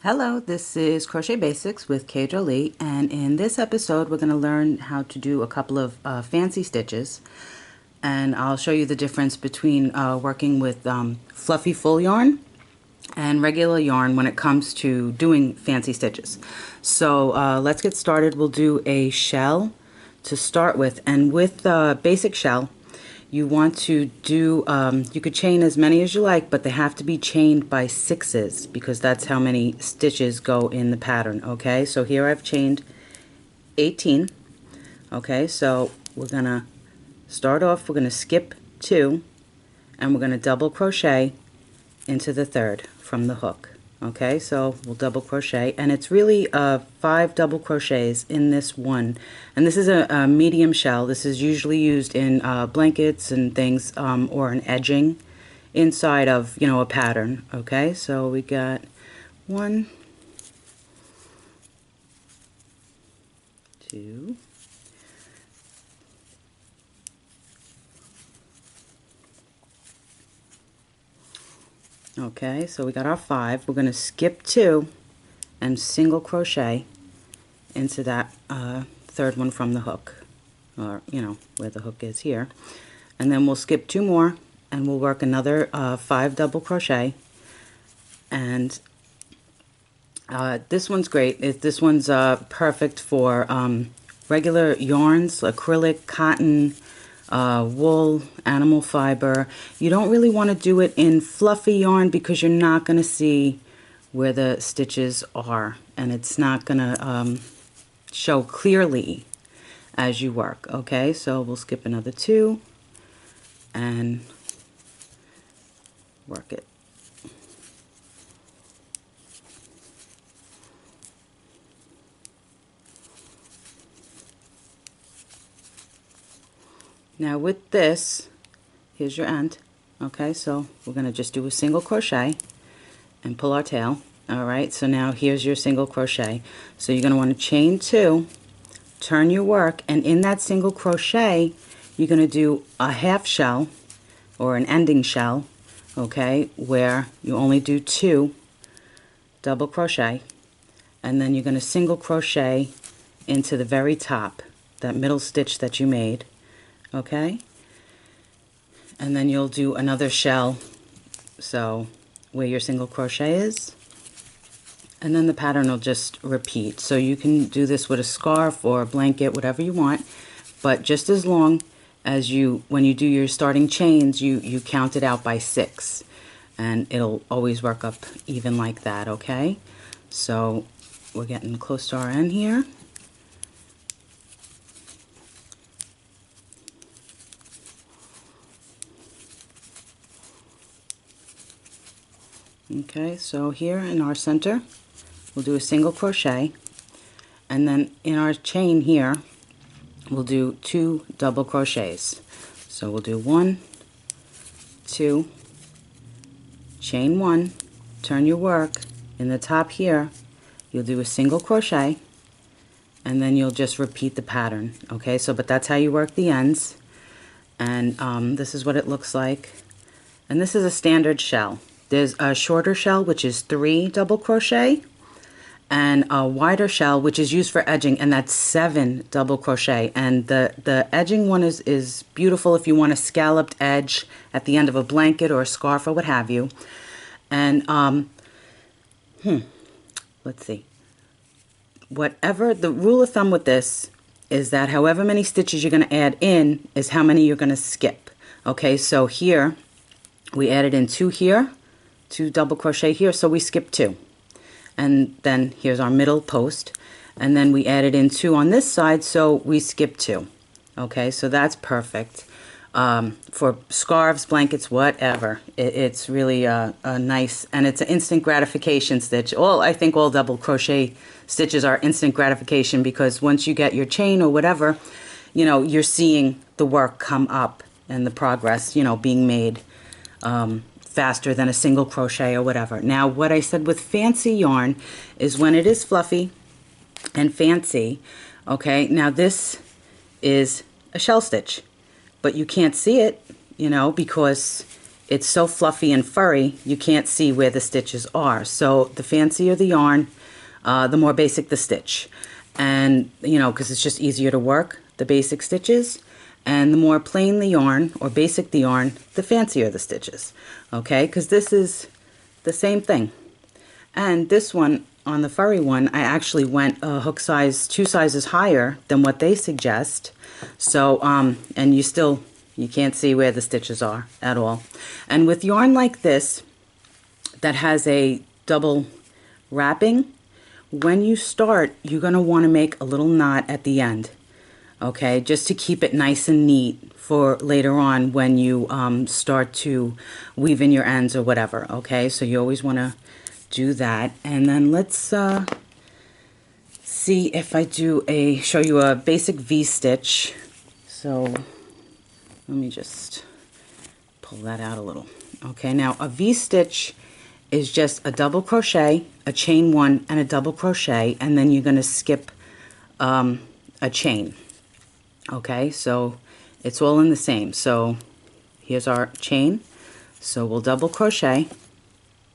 Hello, this is Crochet Basics with K.Jolie, and in this episode we're going to learn how to do a couple of fancy stitches, and I'll show you the difference between working with fluffy full yarn and regular yarn when it comes to doing fancy stitches. So let's get started. We'll do a shell to start with, and with the basic shell you want to do, you could chain as many as you like, but they have to be chained by 6s because that's how many stitches go in the pattern. Okay, so here I've chained 18. Okay, so we're gonna start off, we're gonna skip 2 and we're gonna double crochet into the 3rd from the hook. Okay, so we'll double crochet, and it's really 5 double crochets in this one, and this is a medium shell. This is usually used in blankets and things, or an edging inside of, you know, a pattern. Okay, so we got 1, 2, okay, so we got our 5. We're going to skip 2 and single crochet into that 3rd one from the hook, or you know where the hook is here, and then we'll skip 2 more and we'll work another 5 double crochet. And this one's great. This one's perfect for regular yarns, acrylic, cotton, wool, animal fiber. You don't really want to do it in fluffy yarn because you're not going to see where the stitches are, and it's not going to show clearly as you work. Okay, so we'll skip another 2 and work it. Now with this, here's your end. Okay, so we're going to just do a single crochet and pull our tail. Alright, so now here's your single crochet. So you're going to want to chain 2, turn your work, and in that single crochet you're going to do a half shell or an ending shell, okay, where you only do 2 double crochet, and then you're going to single crochet into the very top, that middle stitch that you made. Okay, and then you'll do another shell, so where your single crochet is, and then the pattern will just repeat. So you can do this with a scarf or a blanket, whatever you want, but just as long as you, when you do your starting chains, you count it out by 6, and it'll always work up even like that. Okay, so we're getting close to our end here. Okay, so here in our center we'll do a single crochet, and then in our chain here we'll do 2 double crochets. So we'll do 1, 2, chain 1, turn your work, in the top here you'll do a single crochet, and then you'll just repeat the pattern. Okay, so but that's how you work the ends, and this is what it looks like. And this is a standard shell. There's a shorter shell, which is 3 double crochet, and a wider shell, which is used for edging, and that's 7 double crochet. And the edging one is beautiful if you want a scalloped edge at the end of a blanket or a scarf or what have you. And let's see. Whatever the rule of thumb with this is that however many stitches you're going to add in is how many you're going to skip. Okay, so here we added in 2 here, 2 double crochet here, so we skipped 2, and then here's our middle post, and then we added in 2 on this side, so we skipped 2. Okay, so that's perfect for scarves, blankets, whatever. It's really a nice, and it's an instant gratification stitch. I think all double crochet stitches are instant gratification, because once you get your chain or whatever, you know, you're seeing the work come up and the progress, you know, being made faster than a single crochet or whatever. Now what I said with fancy yarn is when it is fluffy and fancy, okay, now this is a shell stitch, but you can't see it, you know, because it's so fluffy and furry, you can't see where the stitches are. So the fancier the yarn, the more basic the stitch. And, you know, because it's just easier to work, the basic stitches. And the more plain the yarn, or basic the yarn, the fancier the stitches. Okay, because this is the same thing. And this one, on the furry one, I actually went a hook size 2 sizes higher than what they suggest. So, and you can't see where the stitches are at all. And with yarn like this, that has a double wrapping, when you start, you're going to want to make a little knot at the end. Okay, just to keep it nice and neat for later on when you start to weave in your ends or whatever. Okay, so you always want to do that. And then let's see if I show you a basic V-stitch. So let me just pull that out a little. Okay, now a V-stitch is just a double crochet, a chain 1, and a double crochet, and then you're going to skip a chain. Okay, so it's all in the same. So here's our chain. So we'll double crochet.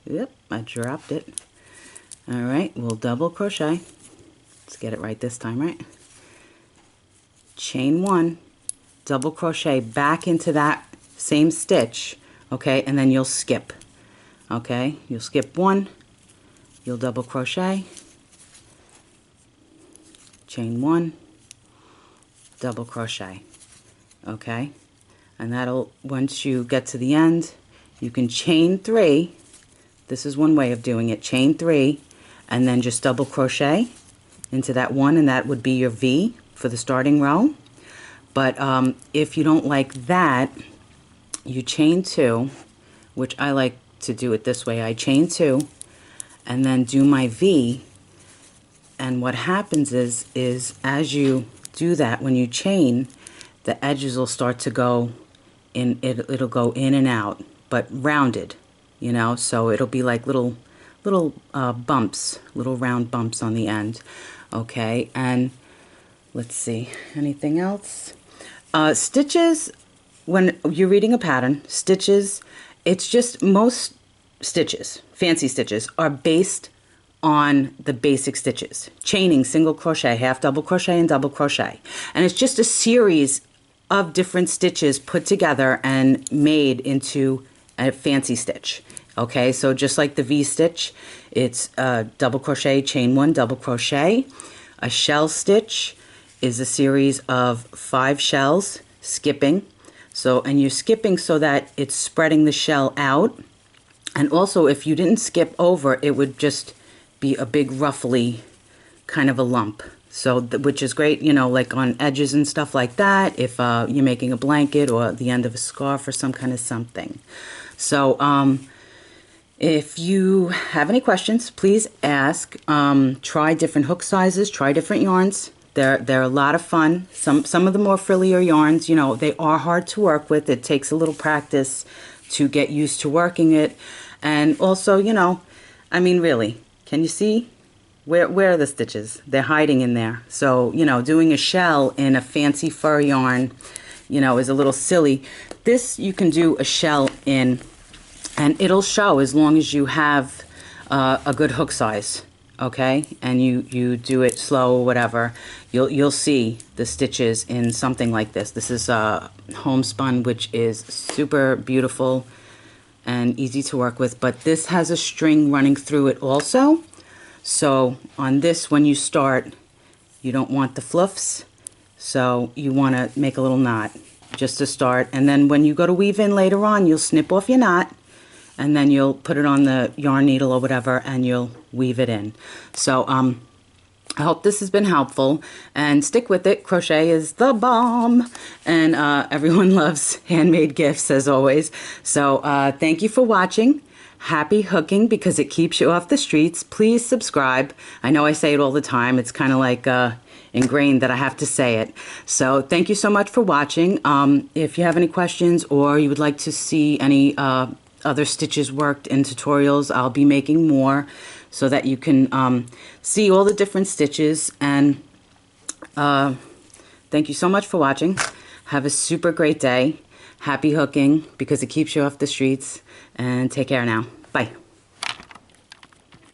Yep, I dropped it. All right, we'll double crochet. Let's get it right this time, right? Chain 1, double crochet back into that same stitch, okay, and then you'll skip. Okay, you'll skip 1, you'll double crochet, chain 1, double crochet. Okay, and that'll, once you get to the end, you can chain 3. This is one way of doing it. Chain 3 and then just double crochet into that one, and that would be your V for the starting row. But if you don't like that, you chain 2, which I like to do it this way. I chain 2 and then do my V, and what happens is as you do that, when you chain, the edges will start to go in, it'll go in and out, but rounded, you know, so it'll be like little bumps, little round bumps on the end. Okay, and let's see, anything else? Stitches, when you're reading a pattern, stitches, it's just most stitches, fancy stitches, are based on the basic stitches. Chaining, single crochet, half double crochet, and double crochet. And it's just a series of different stitches put together and made into a fancy stitch. Okay, so just like the V-stitch, it's double crochet, chain 1, double crochet. A shell stitch is a series of 5 shells, skipping. So, and you're skipping so that it's spreading the shell out. And also, if you didn't skip over, it would just be a big ruffly kind of a lump. So, which is great, you know, like on edges and stuff like that, if you're making a blanket or the end of a scarf or some kind of something. So, if you have any questions, please ask. Try different hook sizes, try different yarns. They're a lot of fun. Some of the more frillier yarns, you know, they are hard to work with. It takes a little practice to get used to working it. And also, you know, I mean, really, can you see? Where are the stitches? They're hiding in there. So, you know, doing a shell in a fancy fur yarn, you know, is a little silly. This you can do a shell in, and it'll show as long as you have a good hook size, okay? And you do it slow or whatever. You'll see the stitches in something like this. This is homespun, which is super beautiful and easy to work with. But this has a string running through it also. So on this, when you start, you don't want the fluffs. So you want to make a little knot just to start. And then when you go to weave in later on, you'll snip off your knot. And then you'll put it on the yarn needle or whatever, and you'll weave it in. So I hope this has been helpful, and stick with it. Crochet is the bomb, and everyone loves handmade gifts as always. So thank you for watching. Happy hooking, because it keeps you off the streets. Please subscribe. I know I say it all the time. It's kind of like ingrained that I have to say it. So thank you so much for watching. If you have any questions or you would like to see any other stitches worked in tutorials, I'll be making more so that you can see all the different stitches. And thank you so much for watching. Have a super great day. Happy hooking because it keeps you off the streets, and take care now. Bye.